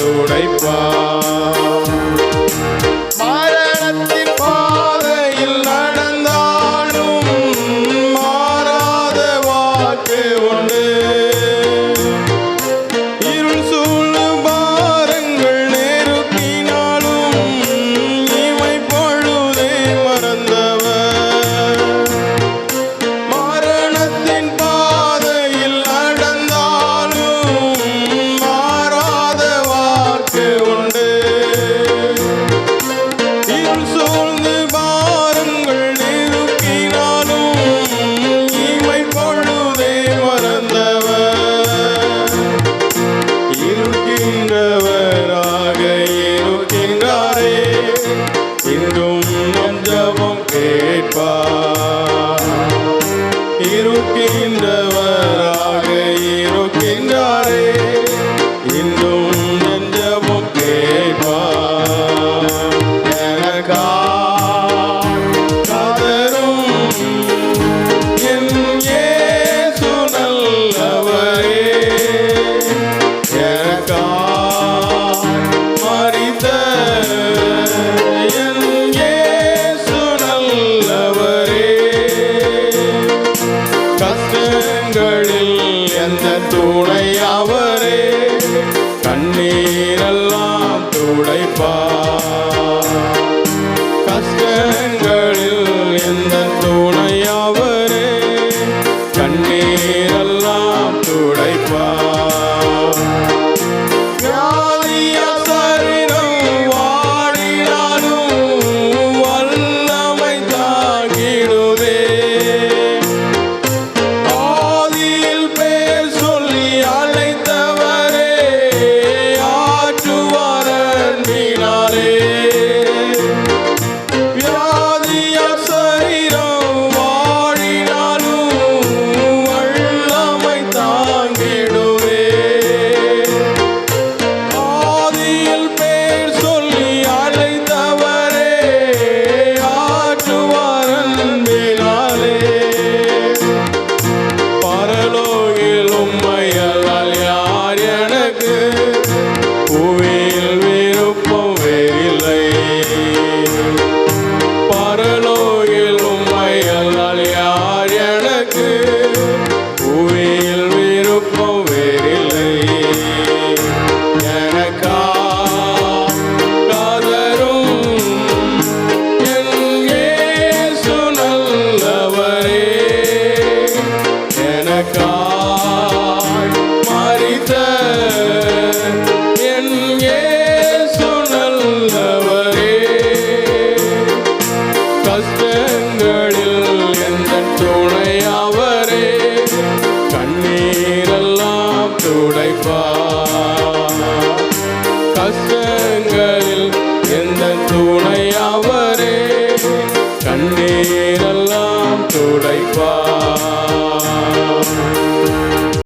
துடைப்பார். மரணத்தின் பாதையில் நடந்தாலும் மாறாத வாக்கு உண்டு. இருள் சூழும் பாரங்கள் நெருக்கினாலும் இமை பொழுதே மறந்தவர். மரணத்தின் பாதையில் நடந்தாலும் மாறாத வாக்கு உண்டு. இருள் சூழ்ந்து பாரங்கள் நெருக்கினாலும் இமை பொழுதே மறந்தவர். இருக்கின்றவராக இருக்கின்றாரே, இன்றும் நம் ஜெபம் கேட்பார். இருக்கின்றவராக இருக்கின்றாரே, இன்றும் நம் ஜெபம் கேட்பார். எனக்காய் காதரும் என் இயேசு நல்லவரே, எனக்காய் மரித்த என் இயேசு நல்லவரே. கஷ்டங்களில் எந்த துணை அவரே, கண்ணீரெல்லாம் துடைப்பார். கஷ்டங்களில் எந்த துணை அவரே, கண்ணீரெல்லாம் துடைப்பார். வியாதியால் சரீரம் வாடினாலும் வல்லமை தாங்கிடுதே. ஆதியில் பேர் சொல்லி அழைத்தவரே, ஆற்றுவார் அன்பினாலே. வியாதியால் சரீரம் வாடினாலும் வல்லமை தாங்கிடுதே. ஆதியில் பேர் சொல்லி அழைத்தவரே, ஆற்றுவார் அன்பினாலே. பரலோகில் உம்மையல்லால் யார் எனக்கு, புவியில் விருப்பம் வேறில்லை. பரலோகில் உம்மையல்லால் யார் எனக்கு, புவியில் விருப்பம் வேறில்லை. எனக்காய் காதரும் என் இயேசு நல்லவரே, எனக்காய் மரித்த என் இயேசு நல்லவரே. கஷ்டங்களில் எந்த துணை அவரே, கண்ணீரெல்லாம் துடைப்பார். கஷ்டங்களில் எந்த துணை அவரே, கண்ணீரெல்லாம் துடைப்பார்.